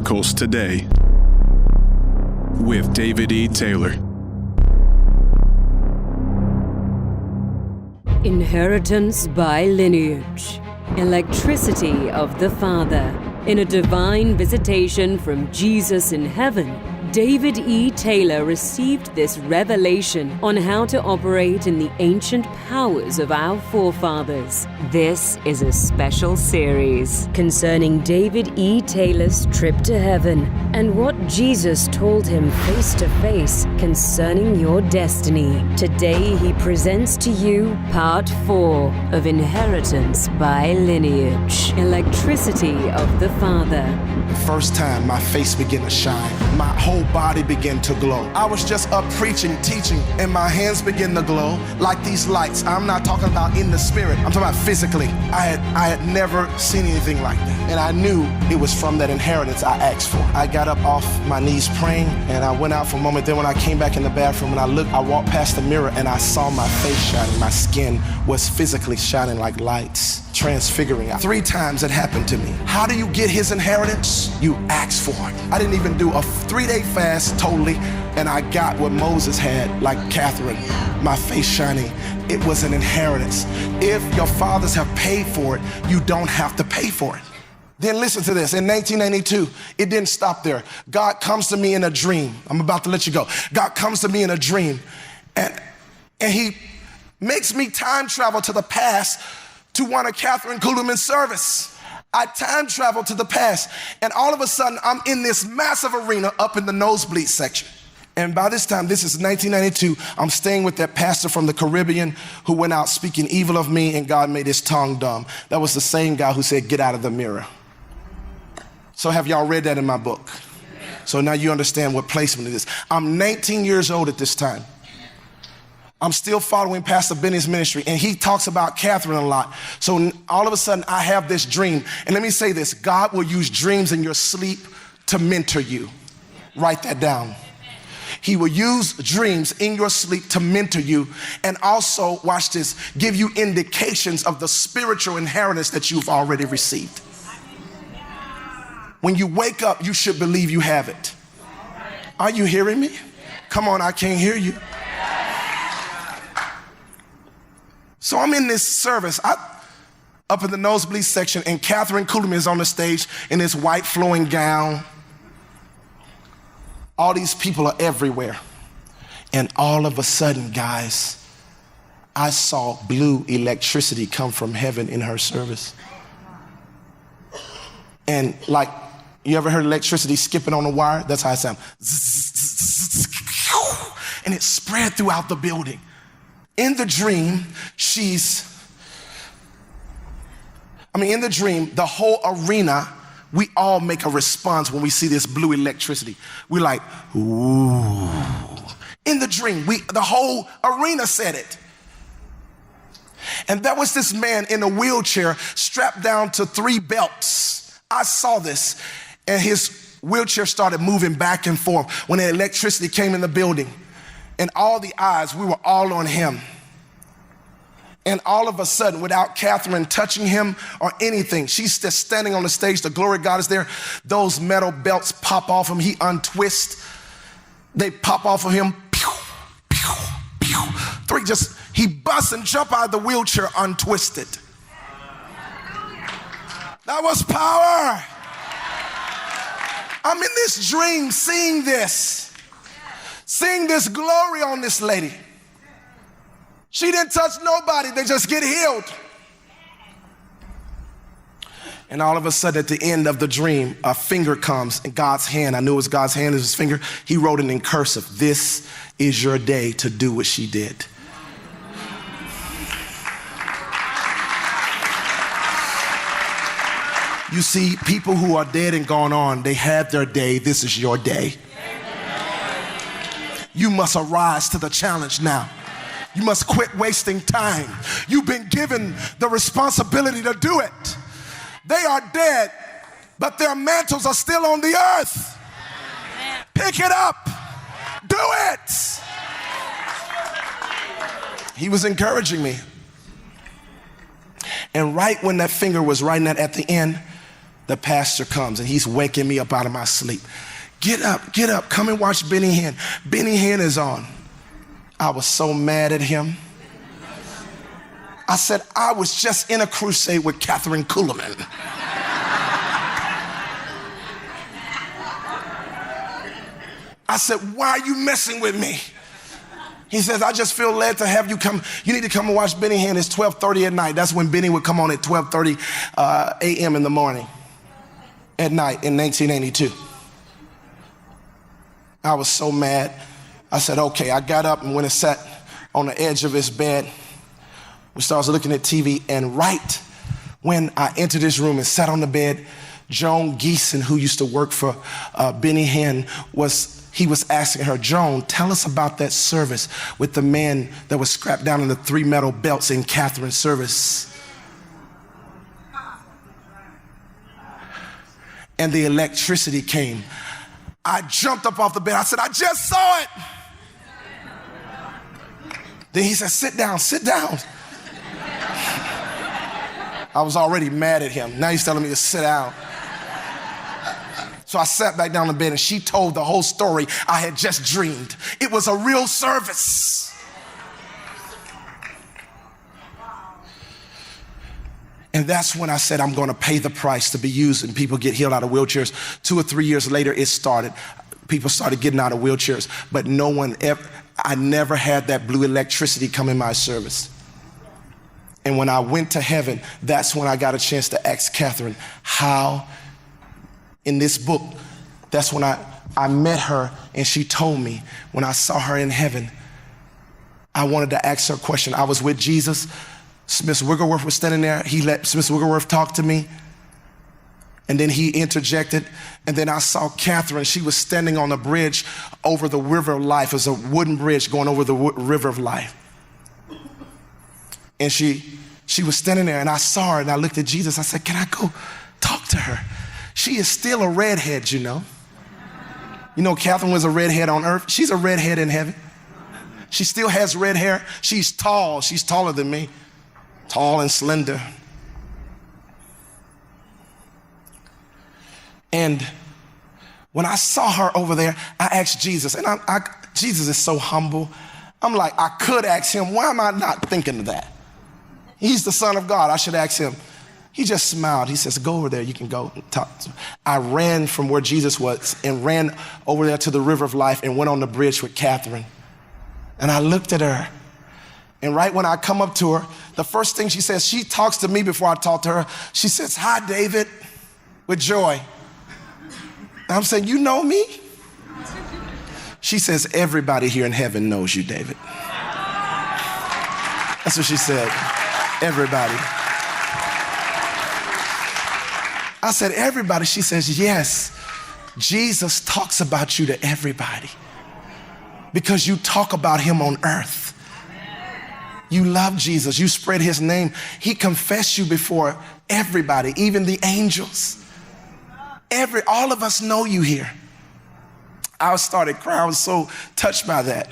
Miracles Today with David E. Taylor. Inheritance by lineage. Electricity of the Father. In a divine visitation from Jesus in heaven, David E. Taylor received this revelation on how to operate in the ancient powers of our forefathers. This is a special series concerning David E. Taylor's trip to heaven and what Jesus told him face to face concerning your destiny. Today he presents to you part 4 of Inheritance by Lineage. Electricity of the Father. The first time my face began to shine, my whole body began to glow. I was just up preaching, teaching, and my hands began to glow like these lights. I'm not talking about in the spirit, I'm talking about physically. I had never seen anything like that. And I knew it was from that inheritance I asked for. I got up off my knees praying, and I went out for a moment. Then when I came back in the bathroom and I walked past the mirror and I saw my face shining. My skin was physically shining like lights, transfiguring. 3 times it happened to me. How do you get his inheritance? You ask for it. I didn't even do a 3-day fast totally, and I got what Moses had, like Kathryn, my face shining. It was an inheritance. If your fathers have paid for it, you don't have to pay for it. Then listen to this. In 1992, it didn't stop there. God comes to me in a dream. I'm about to let you go. God comes to me in a dream, and he makes me time travel to the past to one of Kathryn Kuhlman's service. I time traveled to the past, and all of a sudden, I'm in this massive arena up in the nosebleed section. And by this time, this is 1992, I'm staying with that pastor from the Caribbean who went out speaking evil of me, and God made his tongue dumb. That was the same guy who said, "Get out of the mirror." So have y'all read that in my book? So now you understand what placement it is. I'm 19 years old at this time. I'm still following Pastor Benny's ministry, and he talks about Kathryn a lot. So all of a sudden, I have this dream. And let me say this, God will use dreams in your sleep to mentor you. Write that down. He will use dreams in your sleep to mentor you, and also, watch this, give you indications of the spiritual inheritance that you've already received. When you wake up, you should believe you have it. Are you hearing me? Come on, I can't hear you. So I'm in this service, up in the nosebleed section, and Kathryn Kuhlman is on the stage in this white flowing gown. All these people are everywhere. And all of a sudden, guys, I saw blue electricity come from heaven in her service. And like, you ever heard electricity skipping on a wire? That's how it sounds. And it spread throughout the building. In the dream, in the dream, the whole arena, we all make a response when we see this blue electricity. We're like, ooh. In the dream, the whole arena said it. And there was this man in a wheelchair strapped down to 3 belts. I saw this, and his wheelchair started moving back and forth when the electricity came in the building. And all the eyes, we were all on him. And all of a sudden, without Kathryn touching him or anything, she's just standing on the stage, the glory of God is there, those metal belts pop off him, he untwists, they pop off of him, pew, pew, pew. He busts and jump out of the wheelchair untwisted. That was power. I'm in this dream seeing this glory on this lady. She didn't touch nobody, they just get healed. And all of a sudden at the end of the dream, a finger comes and God's hand, I knew it was God's hand, it was his finger. He wrote it in cursive, "This is your day to do what she did." You see, people who are dead and gone on, they had their day. This is your day. You must arise to the challenge now. You must quit wasting time. You've been given the responsibility to do it. They are dead, but their mantles are still on the earth. Pick it up. Do it. He was encouraging me. And right when that finger was writing that at the end, the pastor comes and he's waking me up out of my sleep. Get up, come and watch Benny Hinn. Benny Hinn is on. I was so mad at him. I said, I was just in a crusade with Kathryn Kuhlman. I said, why are you messing with me? He says, I just feel led to have you come. You need to come and watch Benny Hinn. It's 12:30 at night. That's when Benny would come on at 12:30 a.m. in the morning, at night in 1982. I was so mad. I said, okay. I got up and went and sat on the edge of his bed. We started looking at TV, and right when I entered this room and sat on the bed, Joan Geeson, who used to work for Benny Hinn, was asking her, Joan, tell us about that service with the man that was strapped down in the 3 metal belts in Kathryn's service. And the electricity came. I jumped up off the bed. I said, I just saw it. Then he said, sit down, sit down. I was already mad at him. Now he's telling me to sit down. So I sat back down in bed and she told the whole story I had just dreamed. It was a real service. And that's when I said, I'm going to pay the price to be used and people get healed out of wheelchairs. 2 or 3 years later, it started. People started getting out of wheelchairs, but I never had that blue electricity come in my service. And when I went to heaven, that's when I got a chance to ask Kathryn how, in this book, that's when I met her, and she told me when I saw her in heaven, I wanted to ask her a question. I was with Jesus. Smith Wigglesworth was standing there. He let Smith Wigglesworth talk to me. And then he interjected. And then I saw Kathryn. She was standing on a bridge over the river of life. It was a wooden bridge going over the river of life. And she was standing there, and I saw her, and I looked at Jesus. I said, can I go talk to her? She is still a redhead, you know. You know, Kathryn was a redhead on earth. She's a redhead in heaven. She still has red hair. She's tall. She's taller than me. Tall and slender. And when I saw her over there, I asked Jesus, and Jesus is so humble. I'm like, I could ask him, why am I not thinking of that? He's the Son of God. I should ask him. He just smiled. He says, go over there. You can go and talk. I ran from where Jesus was and ran over there to the river of life and went on the bridge with Kathryn. And I looked at her. And right when I come up to her, the first thing she says, she talks to me before I talk to her. She says, hi, David, with joy. And I'm saying, you know me? She says, everybody here in heaven knows you, David. That's what she said. Everybody. I said, everybody. She says, yes. Jesus talks about you to everybody because you talk about him on earth. You love Jesus. You spread his name. He confessed you before everybody, even the angels. All of us know you here. I started crying. I was so touched by that.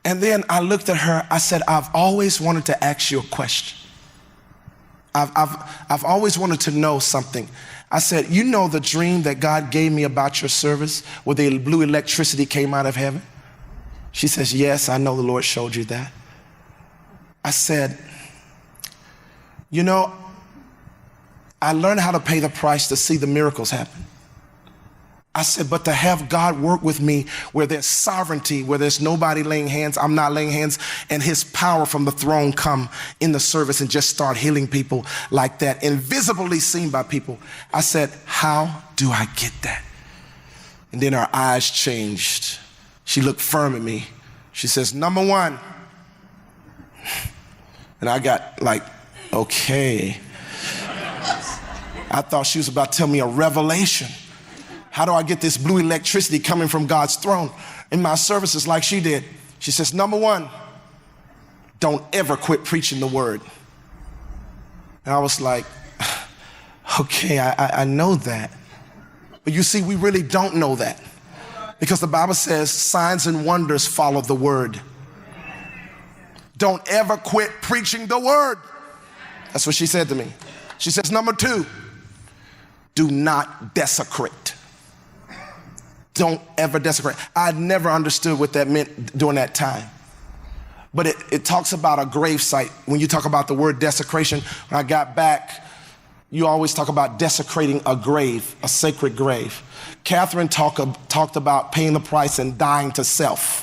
And then I looked at her. I said, I've always wanted to ask you a question. I've always wanted to know something. I said, you know the dream that God gave me about your service where the blue electricity came out of heaven? She says, yes, I know the Lord showed you that. I said, you know, I learned how to pay the price to see the miracles happen. I said, but to have God work with me where there's sovereignty, where there's nobody laying hands, I'm not laying hands, and his power from the throne come in the service and just start healing people like that, invisibly seen by people. I said, how do I get that? And then her eyes changed. She looked firm at me. She says, number one. And I got like, okay. I thought she was about to tell me a revelation. How do I get this blue electricity coming from God's throne in my services like she did? She says, number one, don't ever quit preaching the word. And I was like, okay, I know that. But you see, we really don't know that because the Bible says signs and wonders follow the word. Don't ever quit preaching the word. That's what she said to me. She says, number 2, do not desecrate. Don't ever desecrate. I never understood what that meant during that time. But it talks about a grave site. When you talk about the word desecration, when I got back, you always talk about desecrating a grave, a sacred grave. Kathryn talked about paying the price and dying to self.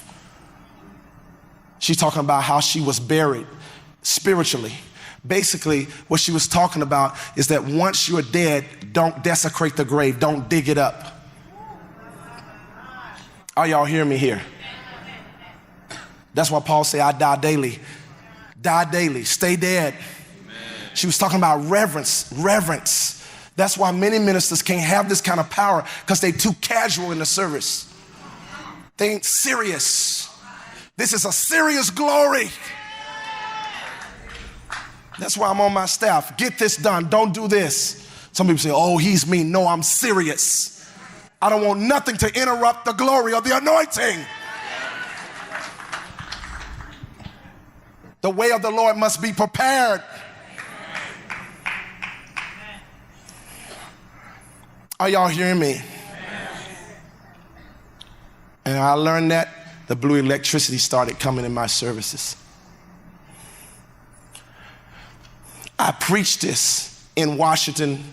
She's talking about how she was buried spiritually. Basically, what she was talking about is that once you're dead, don't desecrate the grave, don't dig it up. Are y'all hearing me here? That's why Paul said, I die daily. Die daily, stay dead. Amen. She was talking about reverence. That's why many ministers can't have this kind of power, because they're too casual in the service. They ain't serious. This is a serious glory. That's why I'm on my staff. Get this done, don't do this. Some people say, oh, he's mean. No, I'm serious. I don't want nothing to interrupt the glory of the anointing. The way of the Lord must be prepared. Are y'all hearing me? And I learned that the blue electricity started coming in my services. I preached this in Washington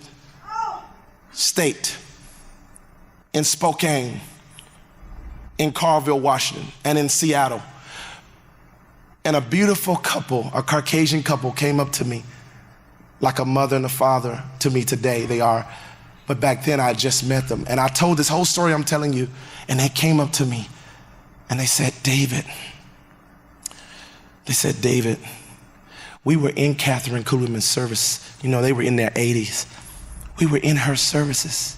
State, in Spokane, in Carville, Washington, and in Seattle. And a beautiful couple, a Caucasian couple, came up to me like a mother and a father to me today. They are. But back then I just met them. And I told this whole story I'm telling you, and they came up to me and they said, David, we were in Kathryn Kuhlman's service. You know, they were in their 80s. We were in her services.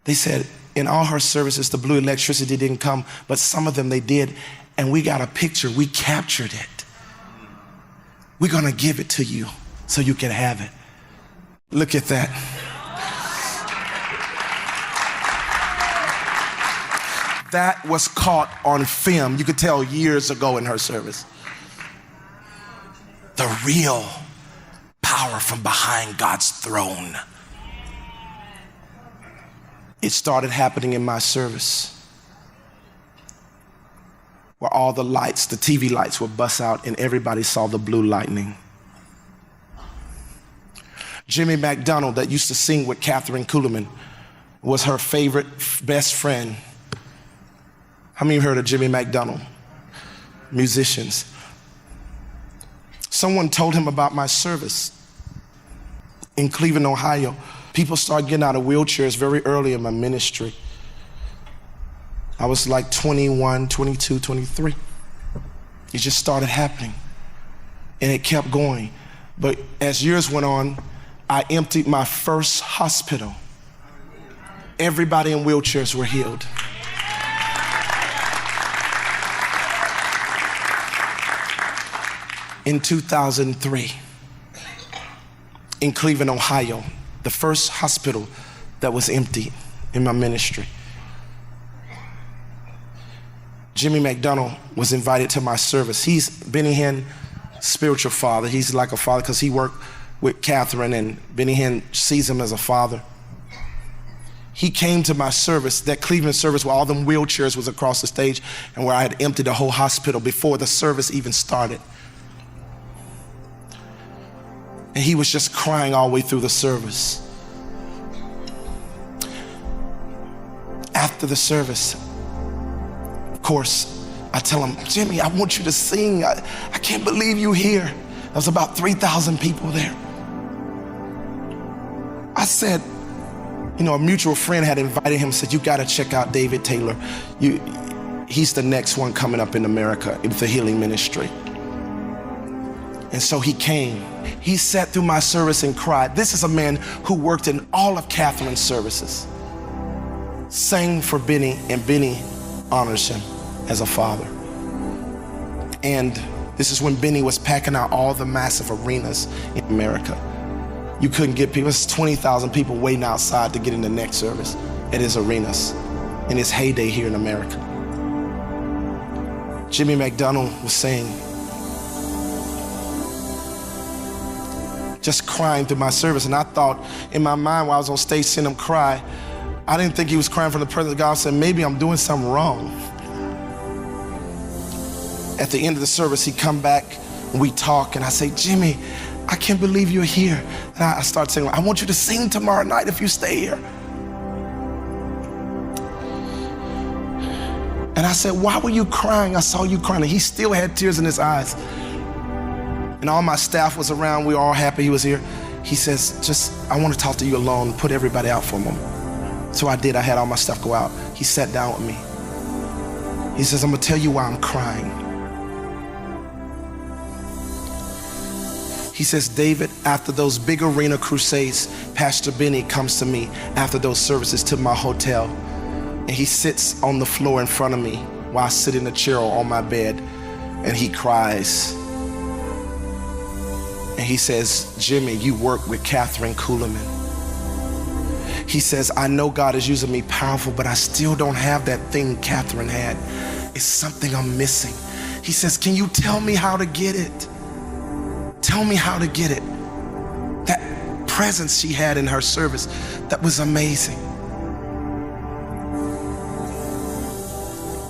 They said in all her services, the blue electricity didn't come, but some of them they did. And we got a picture, we captured it. We're gonna give it to you so you can have it. Look at that. That was caught on film. You could tell years ago in her service. The real power from behind God's throne. It started happening in my service, where all the lights, the TV lights would bust out and everybody saw the blue lightning. Jimmy McDonald, that used to sing with Kathryn Kuhlman, was her favorite, best friend. How many of you heard of Jimmy McDonald? Musicians. Someone told him about my service in Cleveland, Ohio. People started getting out of wheelchairs very early in my ministry. I was like 21, 22, 23. It just started happening. And it kept going. But as years went on, I emptied my first hospital. Everybody in wheelchairs were healed. In 2003, in Cleveland, Ohio, the first hospital that was empty in my ministry. Jimmy McDonald was invited to my service. He's Benny Hinn's spiritual father. He's like a father because he worked with Kathryn, and Benny Hinn sees him as a father. He came to my service, that Cleveland service where all them wheelchairs was across the stage and where I had emptied the whole hospital before the service even started. And he was just crying all the way through the service. After the service, of course, I tell him, Jimmy, I want you to sing. I can't believe you here. There was about 3,000 people there. I said, you know, a mutual friend had invited him, said, you gotta check out David Taylor. He's the next one coming up in America with the healing ministry. And so he came. He sat through my service and cried. This is a man who worked in all of Kathryn's services. Sang for Benny, and Benny honors him as a father. And this is when Benny was packing out all the massive arenas in America. You couldn't get people. It's 20,000 people waiting outside to get in the next service at his arenas in his heyday here in America. Jimmy McDonald was saying, just crying through my service. And I thought in my mind while I was on stage seeing him cry, I didn't think he was crying from the presence of God. I said, maybe I'm doing something wrong. At the end of the service, he come back and we talk, and I say, Jimmy, I can't believe you're here. And I start saying, I want you to sing tomorrow night if you stay here. And I said, why were you crying? I saw you crying. And he still had tears in his eyes. And all my staff was around. We were all happy he was here. He says, I want to talk to you alone. Put everybody out for a moment. So I did. I had all my stuff go out. He sat down with me. He says, I'm going to tell you why I'm crying. He says, David, after those big arena crusades, Pastor Benny comes to me after those services to my hotel, and he sits on the floor in front of me while I sit in a chair on my bed, and he cries. And he says, Jimmy, you work with Kathryn Kuhlman. He says, I know God is using me powerful, but I still don't have that thing Kathryn had. It's something I'm missing. He says, can you tell me how to get it? Tell me how to get it. That presence she had in her service, that was amazing.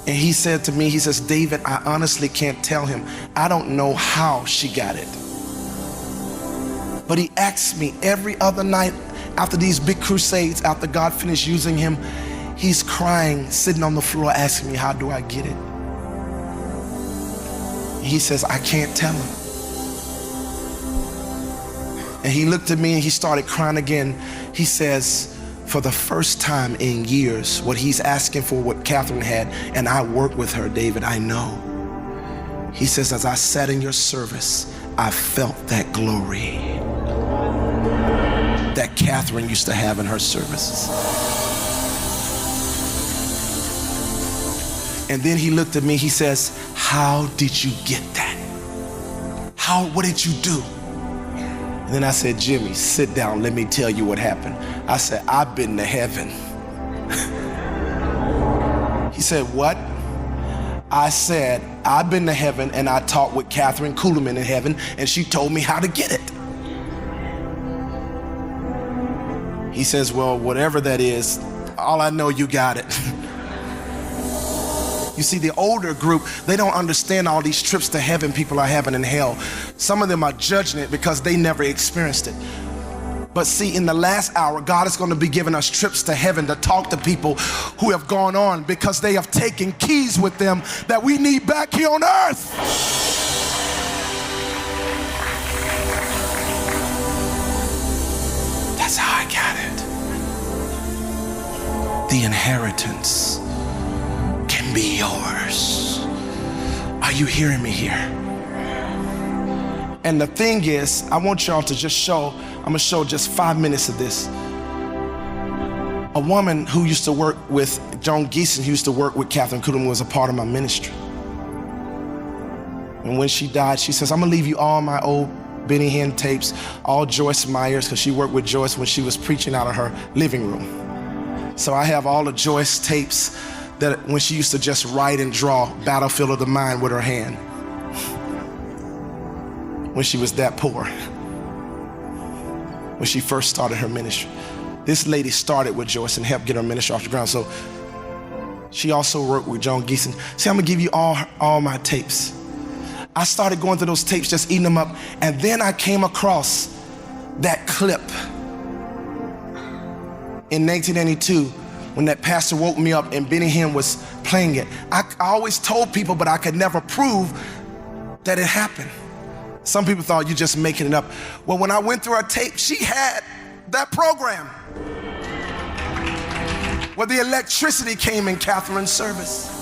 And he said to me, he says, David, I honestly can't tell him. I don't know how she got it. But he asked me every other night after these big crusades, after God finished using him, he's crying, sitting on the floor asking me, how do I get it? He says, I can't tell him. And he looked at me and he started crying again. He says, for the first time in years, what he's asking for, what Kathryn had, and I worked with her, David, I know. He says, as I sat in your service, I felt that glory that Kathryn used to have in her services. And then he looked at me, he says, how did you get that? What did you do? And then I said, Jimmy, sit down, let me tell you what happened. I said, I've been to heaven. He said, what? I said, I've been to heaven and I talked with Kathryn Kuhlman in heaven and she told me how to get it. He says, well, whatever that is, all I know, you got it. You see, the older group, they don't understand all these trips to heaven people are having in hell. Some of them are judging it because they never experienced it. But see, in the last hour, God is going to be giving us trips to heaven to talk to people who have gone on because they have taken keys with them that we need back here on earth. That's how I got it. The inheritance can be yours. Are you hearing me here? And the thing is, I want y'all to just show, I'm gonna show just 5 minutes of this. A woman who used to work with John Geeson, who used to work with Kathryn Kuhlman, was a part of my ministry. And when she died, she says, I'm gonna leave you all my old Benny Hinn tapes, all Joyce Meyers, because she worked with Joyce when she was preaching out of her living room. So I have all the Joyce tapes that when she used to just write and draw Battlefield of the Mind with her hand. When she was that poor. When she first started her ministry. This lady started with Joyce and helped get her ministry off the ground. So she also worked with John Geeson. See, I'm gonna give you all my tapes. I started going through those tapes, just eating them up, and then I came across that clip in 1992 when that pastor woke me up and Benny Hinn was playing it. I always told people, but I could never prove that it happened. Some people thought you're just making it up. Well, when I went through her tape, she had that program where the electricity came in Kathryn's service.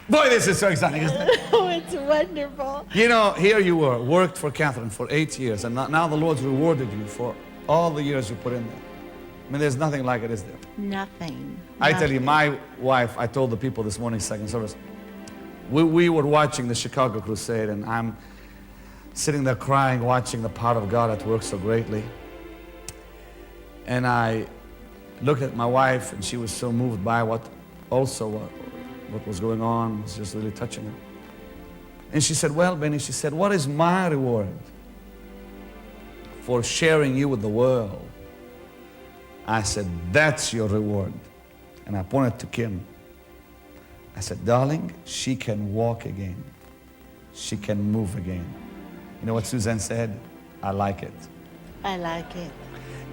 Boy, this is so exciting, isn't it? Oh, it's wonderful. You know, here you were, worked for Kathryn for 8 years, and now the Lord's rewarded you for all the years you put in there. I mean, there's nothing like it, is there? Nothing. I tell you, my wife, I told the people this morning, second service, we were watching the Chicago Crusade, and I'm sitting there crying, watching the power of God at work so greatly. And I looked at my wife, and she was so moved by what was going on. It was just really touching her. And she said, well, Benny, she said, what is my reward? for sharing you with the world. I said, that's your reward. And I pointed to Kim. I said, darling, she can walk again. She can move again. You know what Suzanne said? I like it. I like it.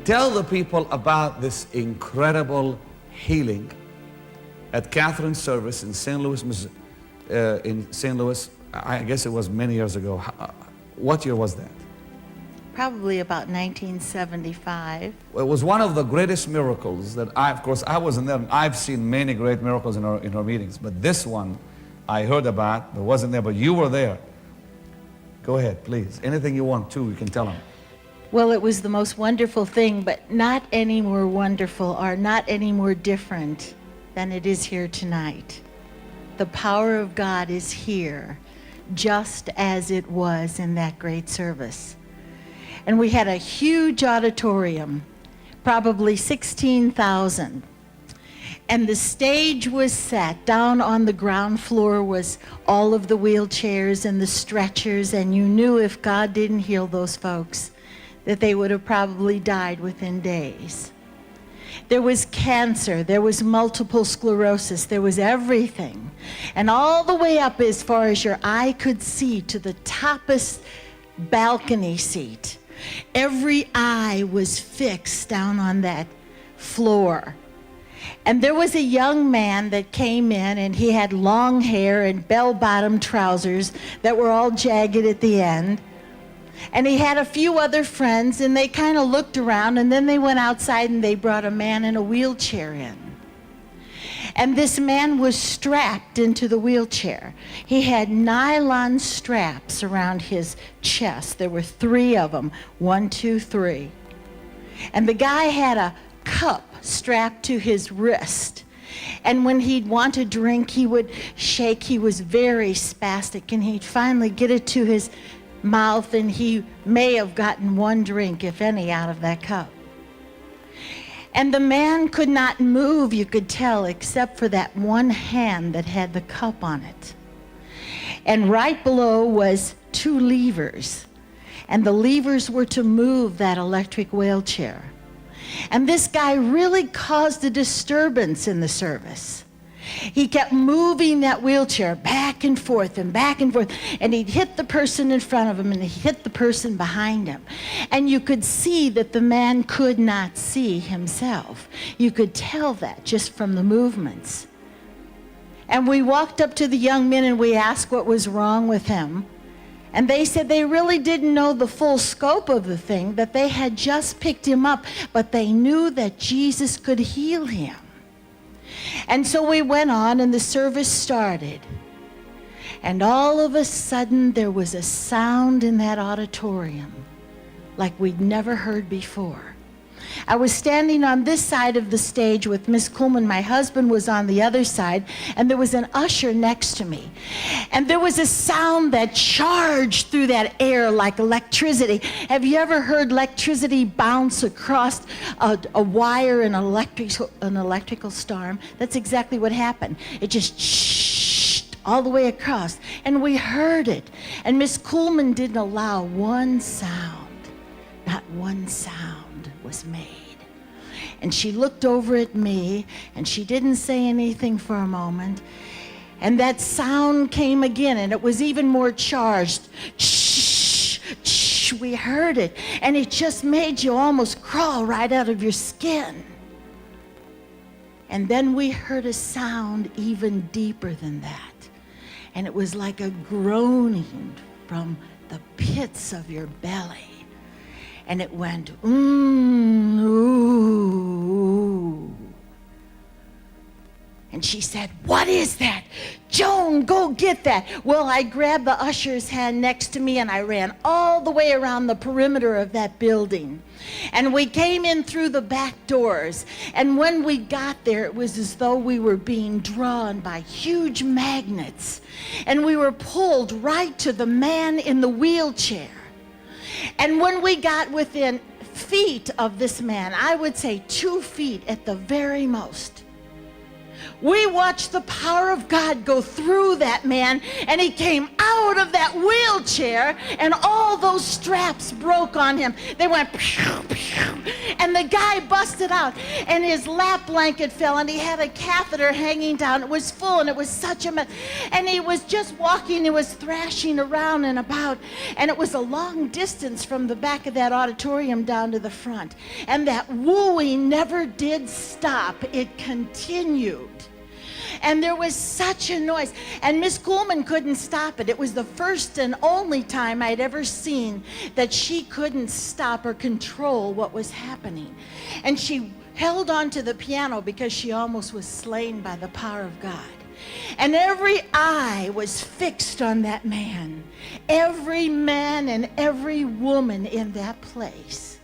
Tell the people about this incredible healing at Kathryn's service in St. Louis, in St. Louis. I guess it was many years ago. What year was that? Probably about 1975. It was one of the greatest miracles that of course, I wasn't there. I've seen many great miracles in our meetings, but this one I heard about. I wasn't there, but you were there. Go ahead, please. Anything you want to, you can tell them. Well, it was the most wonderful thing, but not any more wonderful or not any more different than it is here tonight. The power of God is here, just as it was in that great service. And we had a huge auditorium, probably 16,000. And the stage was set. Down on the ground floor was all of the wheelchairs and the stretchers, and you knew if God didn't heal those folks, that they would have probably died within days. There was cancer, there was multiple sclerosis, there was everything. And all the way up as far as your eye could see to the toppest balcony seat, every eye was fixed down on that floor. And there was a young man that came in, and he had long hair and bell-bottom trousers that were all jagged at the end. And he had a few other friends, and they kind of looked around, and then they went outside and they brought a man in a wheelchair in. And this man was strapped into the wheelchair. He had nylon straps around his chest. There were 3 of them, 1, 2, 3. And the guy had a cup strapped to his wrist. And when he'd want to drink, he would shake. He was very spastic, and he'd finally get it to his mouth, and he may have gotten 1 drink, if any, out of that cup. And the man could not move, you could tell, except for that one hand that had the cup on it. And right below was 2 levers, and the levers were to move that electric wheelchair. And this guy really caused a disturbance in the service. He kept moving that wheelchair back and forth, and he'd hit the person in front of him, and he'd hit the person behind him. And you could see that the man could not see himself. You could tell that just from the movements. And we walked up to the young men and we asked what was wrong with him. And they said they really didn't know the full scope of the thing, that they had just picked him up, but they knew that Jesus could heal him. And so we went on, and the service started. And all of a sudden, there was a sound in that auditorium like we'd never heard before. I was standing on this side of the stage with Miss Kuhlman. My husband was on the other side, and there was an usher next to me. And there was a sound that charged through that air like electricity. Have you ever heard electricity bounce across a wire in an electrical storm? That's exactly what happened. It just shh all the way across, and we heard it. And Miss Kuhlman didn't allow one sound, not one sound was made. And she looked over at me, and she didn't say anything for a moment. And that sound came again, and it was even more charged. Shh, shh, we heard it. And it just made you almost crawl right out of your skin. And then we heard a sound even deeper than that. And it was like a groaning from the pits of your belly. And it went, ooh. And she said, what is that? Joan, go get that. Well, I grabbed the usher's hand next to me, and I ran all the way around the perimeter of that building. And we came in through the back doors. And when we got there, it was as though we were being drawn by huge magnets. And we were pulled right to the man in the wheelchair. And when we got within feet of this man, I would say 2 feet at the very most, We watched the power of God go through that man, and he came out of that wheelchair, and all those straps broke on him. They went pew, pew, and the guy busted out, and his lap blanket fell, and he had a catheter hanging down. It was full, and it was such a mess. And he was just walking, he was thrashing around and about, and it was a long distance from the back of that auditorium down to the front. And that wooing never did stop. It continued. And there was such a noise. And Miss Kuhlman couldn't stop it. It was the first and only time I'd ever seen that she couldn't stop or control what was happening. And she held on to the piano because she almost was slain by the power of God. And every eye was fixed on that man. Every man and every woman in that place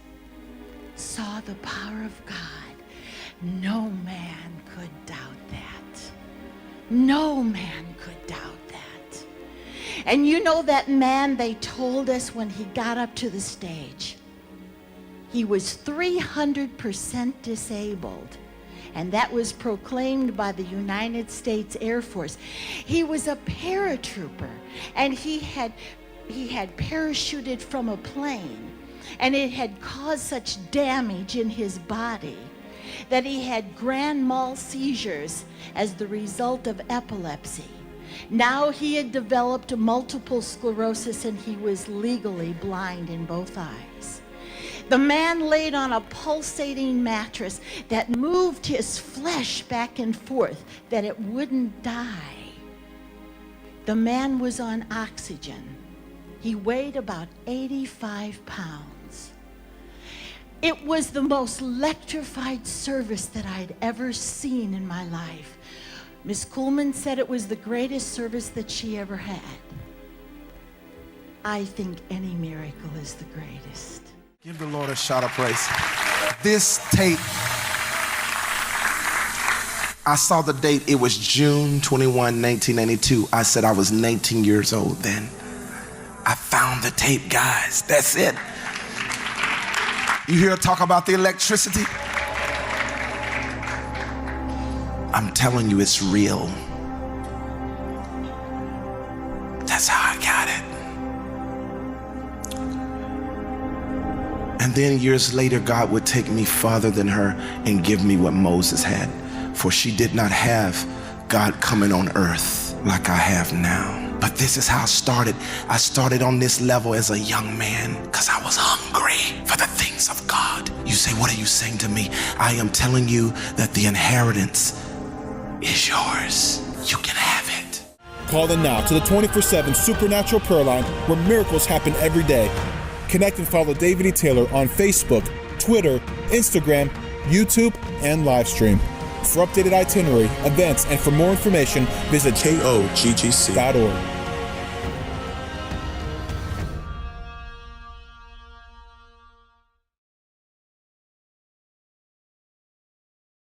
saw the power of God. No man could doubt that. No man could doubt that. And you know that man, they told us when he got up to the stage, he was 300% disabled. And that was proclaimed by the United States Air Force. He was a paratrooper, and he had parachuted from a plane, and it had caused such damage in his body that he had grand mal seizures as the result of epilepsy. Now he had developed multiple sclerosis, and he was legally blind in both eyes. The man laid on a pulsating mattress that moved his flesh back and forth, that it wouldn't die. The man was on oxygen. He weighed about 85 pounds. It was the most electrified service that I'd ever seen in my life. Miss Kuhlman said it was the greatest service that she ever had. I think any miracle is the greatest. Give the Lord a shout of praise. This tape, I saw the date. It was June 21, 1992. I said I was 19 years old then. I found the tape, guys. That's it. You hear her talk about the electricity? I'm telling you, it's real. That's how I got it. And then years later, God would take me farther than her and give me what Moses had. For she did not have God coming on earth like I have now. But this is how I started. I started on this level as a young man because I was hungry for the things of God. You say, what are you saying to me? I am telling you that the inheritance is yours. You can have it. Call in now to the 24/7 Supernatural Prayer Line, where miracles happen every day. Connect and follow David E. Taylor on Facebook, Twitter, Instagram, YouTube, and livestream. For updated itinerary, events, and for more information, visit koggc.org.